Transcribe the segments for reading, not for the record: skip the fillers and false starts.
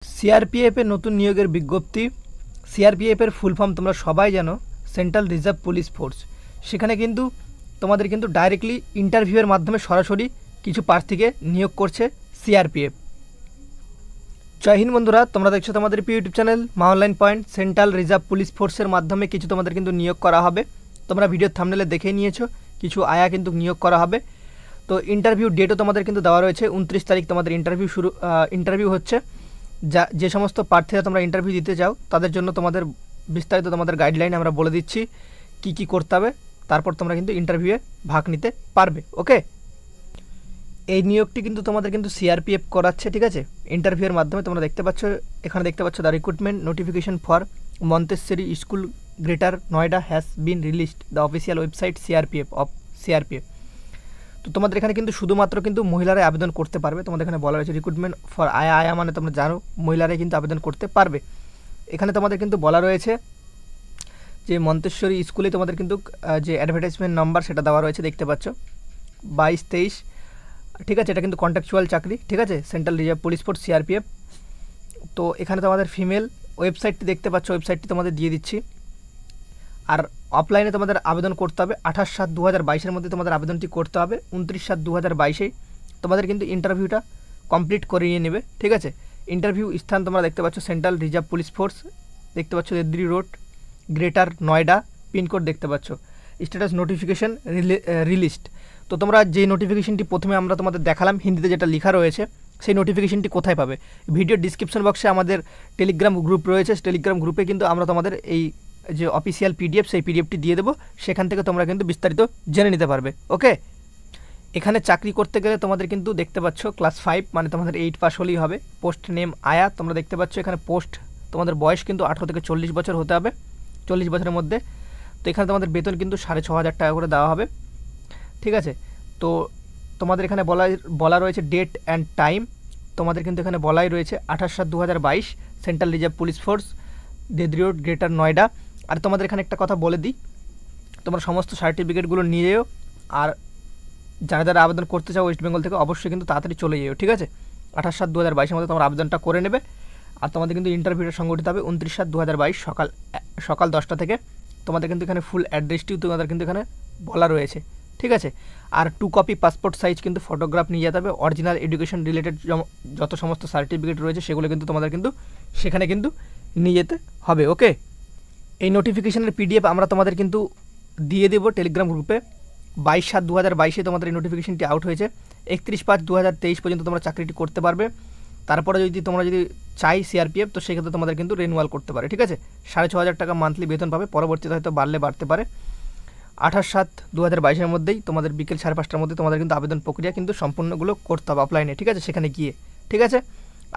সিআরপিএফের নতুন নিয়োগের বিজ্ঞপ্তি। সিআরপিএফের ফুল ফর্ম তোমরা সবাই জানো, সেন্ট্রাল রিজার্ভ পুলিশ ফোর্স। সেখানে কিন্তু তোমাদের কিন্তু ডাইরেক্টলি ইন্টারভিউয়ের মাধ্যমে সরাসরি কিছু প্রার্থীকে নিয়োগ করছে সিআরপিএফ। জয় হিন্দ বন্ধুরা, তোমরা দেখছো তোমাদের ইউটিউব চ্যানেল মা online point. Central reserve police ফোর্সের মাধ্যমে কিছু তোমাদের কিন্তু নিয়োগ করা হবে। তোমরা ভিডিওর থাম্বনেলে দেখে নিয়েছো, কিছু আয়া কিন্তু নিয়োগ করা হবে। তো ইন্টারভিউ ডেটও তোমাদের কিন্তু দেওয়া রয়েছে, 29 তারিখ তোমাদের ইন্টারভিউ হচ্ছে। যে সমস্ত প্রার্থীরা তোমরা ইন্টারভিউ দিতে চাও তাদের জন্য তোমাদের বিস্তারিত তোমাদের গাইডলাইন আমরা বলে দিচ্ছি কি কি করতে হবে, তারপর তোমরা কিন্তু ইন্টারভিউয়ে ভাগ নিতে পারবে। ওকে, এই নিয়োগটি কিন্তু তোমাদের কিন্তু সিআরপিএফ করাচ্ছে, ঠিক আছে। ইন্টারভিউয়ের মাধ্যমে তোমরা দেখতে পাচ্ছ, এখানে দেখতে পাচ্ছ the recruitment notification for Montessori school greater Noida has been released the official website CRPF. তো তোমাদের এখানে কিন্তু শুধুমাত্র কিন্তু মহিলারাই আবেদন করতে পারবে। তোমাদের এখানে বলা রয়েছে রিক্রুটমেন্ট ফর আয়া মানে তোমরা জানো মহিলারাই কিন্তু আবেদন করতে পারবে। এখানে তোমাদের কিন্তু বলা রয়েছে যে মন্তেশ্বরী স্কুলে তোমাদের কিন্তু যে অ্যাডভার্টাইজমেন্ট নাম্বার সেটা দেওয়া রয়েছে, দেখতে পাচ্ছ 22-23, ঠিক আছে। এটা কিন্তু কন্ট্রাকচুয়াল চাকরি, ঠিক আছে, central reserve police force CRPF. তো এখানে তোমাদের ফিমেল ওয়েবসাইটটি দেখতে পাচ্ছ, ওয়েবসাইটটি তোমাদের দিয়ে দিচ্ছি। আর অফলাইনে তোমাদের আবেদন করতে হবে 28/7/2022 মধ্যে তোমাদের আবেদনটি করতে হবে। 29/7/2022 তোমাদের কিন্তু ইন্টারভিউটা কমপ্লিট করিয়ে নেবে, ঠিক আছে। ইন্টারভিউ স্থান তোমরা দেখতে পাচ্ছ সেন্ট্রাল রিজার্ভ পুলিশ ফোর্স, দেখতে পাচ্ছ দেদ্রি রোড, গ্রেটার নয়ডা, পিনকোড দেখতে পাচ্ছ। Status notification released. তো তোমরা যে নোটিফিকেশনটি প্রথমে আমরা তোমাদের দেখালাম হিন্দিতে যেটা লেখা রয়েছে, সেই নোটিফিকেশনটি কোথায় পাবে? ভিডিও ডিসক্রিপশন বক্সে আমাদের টেলিগ্রাম গ্রুপ রয়েছে, টেলিগ্রাম গ্রুপে কিন্তু আমরা তোমাদের এই যে অফিসিয়াল পিডিএফ সেই পিডিএফটি দিয়ে দেবো, সেখান থেকে তোমরা কিন্তু বিস্তারিত জেনে নিতে পারবে। ওকে, এখানে চাকরি করতে গেলে তোমাদের কিন্তু দেখতে পাচ্ছ ক্লাস 5 মানে তোমাদের 8 পাস হলেই হবে। পোস্ট নেম আয়া, তোমরা দেখতে পাচ্ছ এখানে পোস্ট, তোমাদের বয়স কিন্তু 18 থেকে 40 বছর হতে হবে, 40 বছরের মধ্যে। তো এখানে তোমাদের বেতন কিন্তু 6500 টাকা করে দেওয়া হবে, ঠিক আছে। তো তোমাদের এখানে বলা রয়েছে ডেট অ্যান্ড টাইম, তোমাদের কিন্তু এখানে বলাই রয়েছে 28/7/2022 central reserve police force, Dadri road, greater Noida. আর তোমাদের এখানে একটা কথা বলে দিই, তোমরা সমস্ত সার্টিফিকেটগুলো নিয়ে যেও। আর যারা যারা আবেদন করতে চাও ওয়েস্ট বেঙ্গল থেকে অবশ্যই কিন্তু তাড়াতাড়ি চলে যেও, ঠিক আছে। 28/7/2022 মধ্যে তোমরা আবেদনটা করে নেবে। আর তোমাদের কিন্তু ইন্টারভিউটা সংগঠিত হবে 29/7/2022 সকাল 10টা থেকে। তোমাদের কিন্তু এখানে ফুল অ্যাড্রেসটিও তোমাদের কিন্তু এখানে বলা রয়েছে, ঠিক আছে। আর 2 কপি পাসপোর্ট সাইজ কিন্তু ফটোগ্রাফ নিয়ে যেতে হবে। অরিজিনাল এডুকেশন রিলেটেড যত সমস্ত সার্টিফিকেট রয়েছে সেগুলো কিন্তু তোমাদের কিন্তু সেখানে কিন্তু নিয়ে যেতে হবে। ওকে, এই নোটিফিকেশনের পিডিএফ আমরা তোমাদের কিন্তু দিয়ে দেবো টেলিগ্রাম গ্রুপে। 22/7/2022 তোমাদের এই নোটিফিকেশনটি আউট হয়েছে। 31/5/2023 পর্যন্ত তোমরা চাকরিটি করতে পারবে। তারপরে তোমরা যদি চাই সিআরপিএফ, তো সেক্ষেত্রে তোমাদের কিন্তু রেনুয়াল করতে পারে, ঠিক আছে। 6500 টাকা মান্থলি বেতন পাবে, পরবর্তীতে হয়তো বাড়তে পারে। 28/7/2022 মধ্যেই তোমাদের বিকেল 5:30টার মধ্যে তোমাদের কিন্তু আবেদন প্রক্রিয়া কিন্তু সম্পূর্ণগুলো করতে হবে অফলাইনে, ঠিক আছে, সেখানে গিয়ে, ঠিক আছে।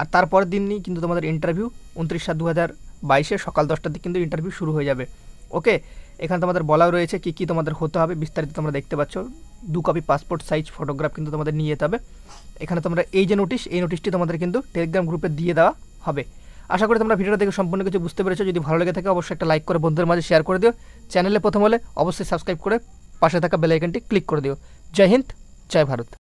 আর তারপরের দিনই কিন্তু তোমাদের ইন্টারভিউ 29/7/2022 সকাল 10টার দিকে কিন্তু ইন্টারভিউ শুরু হয়ে যাবে। ওকে, এখানে তোমাদের বলা রয়েছে কি কি তোমাদের হতে হবে, বিস্তারিত তোমরা দেখতে পাচ্ছ। 2 কপি পাসপোর্ট সাইজ ফটোগ্রাফ কিন্তু তোমাদের নিয়ে যেতে হবে। এখানে তোমরা এই যে নোটিশটি তোমাদের কিন্তু টেলিগ্রাম গ্রুপে দিয়ে দেওয়া হবে। আশা করি তোমরা ভিডিওটা দেখে সম্পূর্ণ কিছু বুঝতে পেরেছো। যদি ভালো লেগে থাকে অবশ্যই একটা লাইক করে বন্ধুদের মাঝে শেয়ার করে দিও। চ্যানেলে প্রথম হলে অবশ্যই সাবস্ক্রাইব করে পাশে থাকা বেল আইকনটি ক্লিক করে দিও। জয় হিন্দ, জয় ভারত।